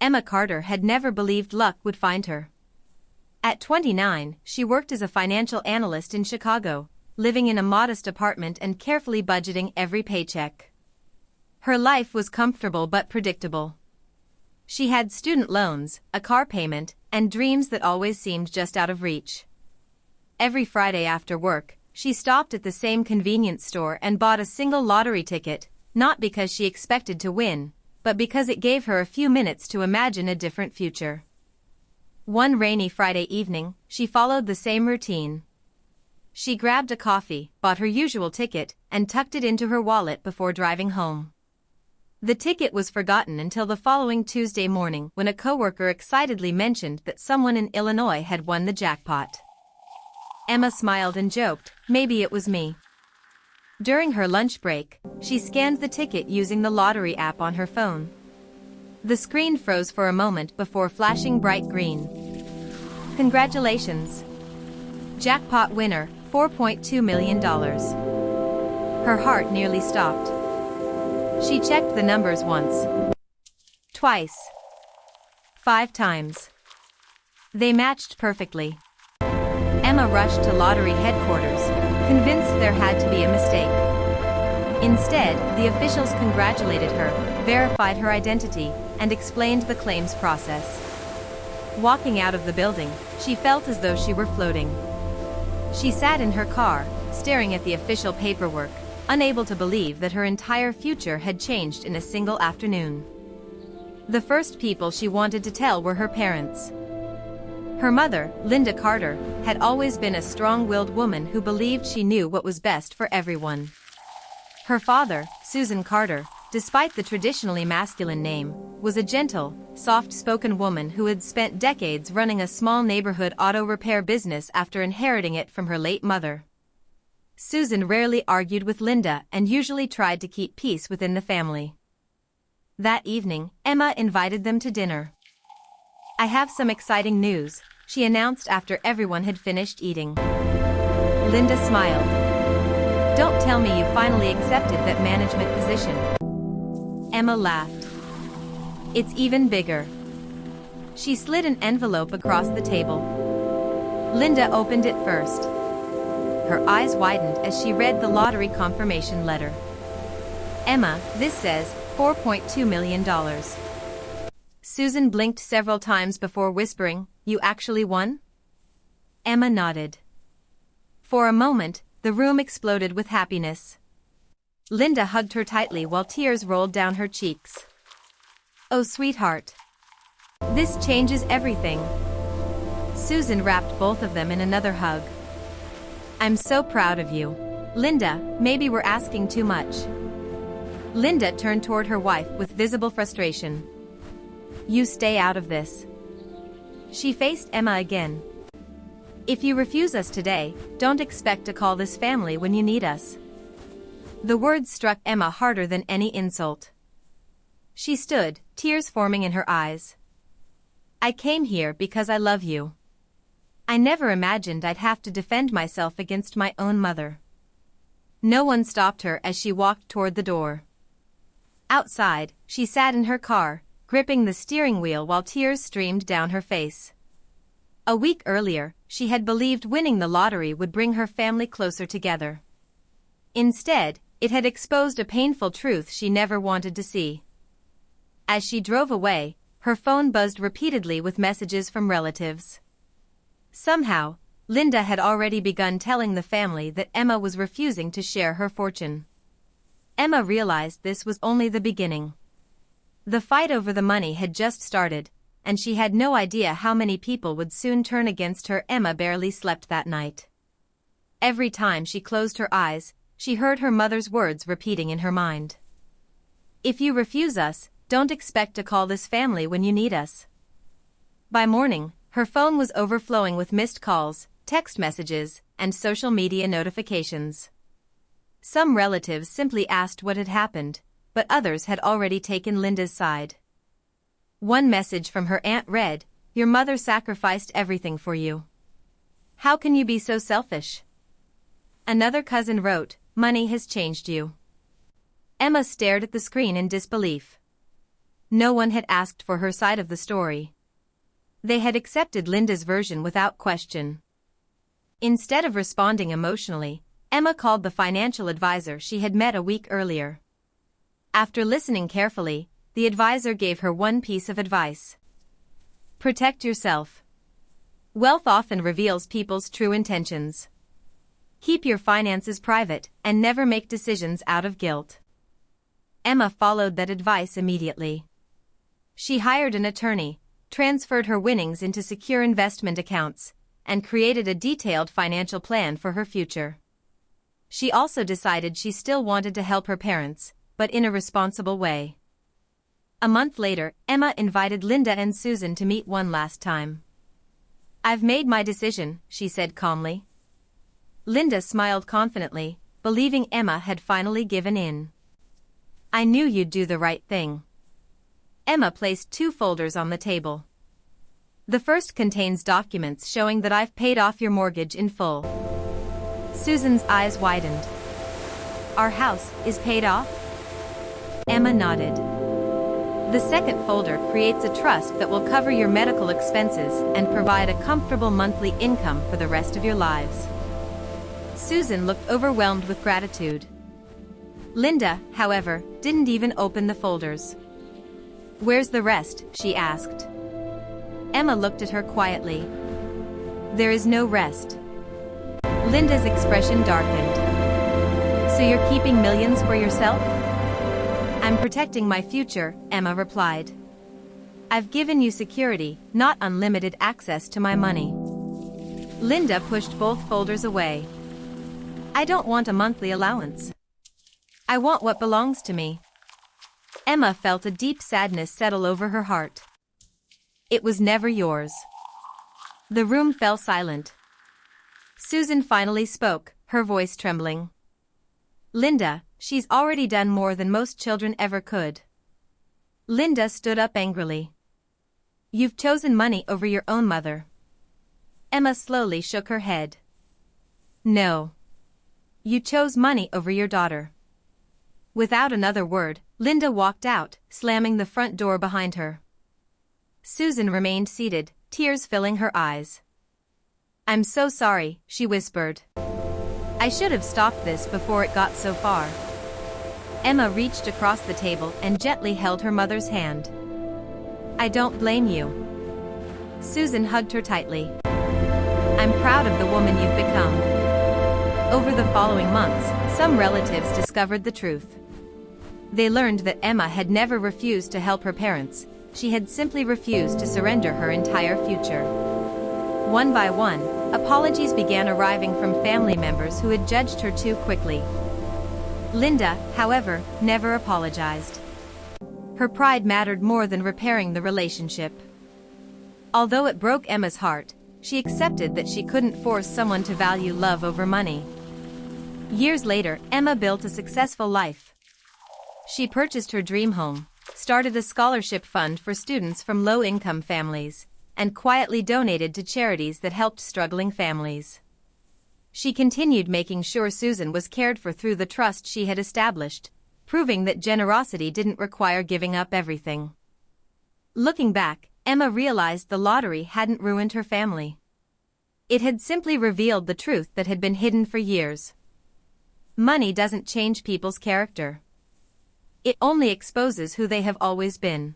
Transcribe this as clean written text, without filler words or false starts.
Emma Carter had never believed luck would find her. At 29, she worked as a financial analyst in Chicago, living in a modest apartment and carefully budgeting every paycheck. Her life was comfortable but predictable. She had student loans, a car payment, and dreams that always seemed just out of reach. Every Friday after work, she stopped at the same convenience store and bought a single lottery ticket, not because she expected to win, but because it gave her a few minutes to imagine a different future. One rainy Friday evening, she followed the same routine. She grabbed a coffee, bought her usual ticket, and tucked it into her wallet before driving home. The ticket was forgotten until the following Tuesday morning when a coworker excitedly mentioned that someone in Illinois had won the jackpot. Emma smiled and joked, "Maybe it was me." During her lunch break, she scanned the ticket using the lottery app on her phone. The screen froze for a moment before flashing bright green. "Congratulations! Jackpot winner, $4.2 million. Her heart nearly stopped. She checked the numbers once, twice, 5 times. They matched perfectly. Emma rushed to lottery headquarters, convinced there had to be a mistake. Instead, the officials congratulated her, verified her identity, and explained the claims process. Walking out of the building, she felt as though she were floating. She sat in her car, staring at the official paperwork, unable to believe that her entire future had changed in a single afternoon. The first people she wanted to tell were her parents. Her mother, Linda Carter, had always been a strong-willed woman who believed she knew what was best for everyone. Her father, Susan Carter, despite the traditionally masculine name, was a gentle, soft-spoken woman who had spent decades running a small neighborhood auto repair business after inheriting it from her late mother. Susan rarely argued with Linda and usually tried to keep peace within the family. That evening, Emma invited them to dinner. "I have some exciting news," she announced after everyone had finished eating. Linda smiled. "Don't tell me you finally accepted that management position." Emma laughed. "It's even bigger." She slid an envelope across the table. Linda opened it first. Her eyes widened as she read the lottery confirmation letter. "Emma, this says $4.2 million. Susan blinked several times before whispering, "You actually won?" Emma nodded. For a moment, the room exploded with happiness. Linda hugged her tightly while tears rolled down her cheeks. "Oh, sweetheart. This changes everything." Susan wrapped both of them in another hug. "I'm so proud of you. Linda, maybe we're asking too much." Linda turned toward her wife with visible frustration. "You stay out of this." She faced Emma again. "If you refuse us today, don't expect to call this family when you need us." The words struck Emma harder than any insult. She stood, tears forming in her eyes. "I came here because I love you. I never imagined I'd have to defend myself against my own mother." No one stopped her as she walked toward the door. Outside, she sat in her car, gripping the steering wheel while tears streamed down her face. A week earlier, she had believed winning the lottery would bring her family closer together. Instead, it had exposed a painful truth she never wanted to see. As she drove away, her phone buzzed repeatedly with messages from relatives. Somehow, Linda had already begun telling the family that Emma was refusing to share her fortune. Emma realized this was only the beginning. The fight over the money had just started, and she had no idea how many people would soon turn against her. Emma barely slept that night. Every time she closed her eyes, she heard her mother's words repeating in her mind. "If you refuse us, don't expect to call this family when you need us." By morning, her phone was overflowing with missed calls, text messages, and social media notifications. Some relatives simply asked what had happened, but others had already taken Linda's side. One message from her aunt read, "Your mother sacrificed everything for you. How can you be so selfish?" Another cousin wrote, "Money has changed you." Emma stared at the screen in disbelief. No one had asked for her side of the story. They had accepted Linda's version without question. Instead of responding emotionally, Emma called the financial advisor she had met a week earlier. After listening carefully, the advisor gave her one piece of advice. Protect yourself. Wealth often reveals people's true intentions. Keep your finances private and never make decisions out of guilt. Emma followed that advice immediately. She hired an attorney, transferred her winnings into secure investment accounts, and created a detailed financial plan for her future. She also decided she still wanted to help her parents, but in a responsible way. A month later, Emma invited Linda and Susan to meet one last time. "I've made my decision," she said calmly. Linda smiled confidently, believing Emma had finally given in. "I knew you'd do the right thing." Emma placed 2 folders on the table. The first contains documents showing that I've paid off your mortgage in full. Susan's eyes widened. "Our house is paid off?" Emma nodded. The second folder creates a trust that will cover your medical expenses and provide a comfortable monthly income for the rest of your lives. Susan looked overwhelmed with gratitude. Linda, however, didn't even open the folders. "Where's the rest?" she asked. Emma looked at her quietly. "There is no rest." Linda's expression darkened. "So you're keeping millions for yourself?" "I'm protecting my future," Emma replied. "I've given you security, not unlimited access to my money." Linda pushed both folders away. "I don't want a monthly allowance. I want what belongs to me." Emma felt a deep sadness settle over her heart. "It was never yours." The room fell silent. Susan finally spoke, her voice trembling. "Linda, she's already done more than most children ever could." Linda stood up angrily. "You've chosen money over your own mother." Emma slowly shook her head. "No. You chose money over your daughter." Without another word, Linda walked out, slamming the front door behind her. Susan remained seated, tears filling her eyes. "I'm so sorry," she whispered. "I should have stopped this before it got so far." Emma reached across the table and gently held her mother's hand. "I don't blame you." Susan hugged her tightly. "I'm proud of the woman you've become." Over the following months, some relatives discovered the truth. They learned that Emma had never refused to help her parents, she had simply refused to surrender her entire future. One by one, apologies began arriving from family members who had judged her too quickly. Linda, however, never apologized. Her pride mattered more than repairing the relationship. Although it broke Emma's heart, she accepted that she couldn't force someone to value love over money. Years later, Emma built a successful life. She purchased her dream home, started a scholarship fund for students from low-income families, and quietly donated to charities that helped struggling families. She continued making sure Susan was cared for through the trust she had established, proving that generosity didn't require giving up everything. Looking back, Emma realized the lottery hadn't ruined her family. It had simply revealed the truth that had been hidden for years. Money doesn't change people's character. It only exposes who they have always been.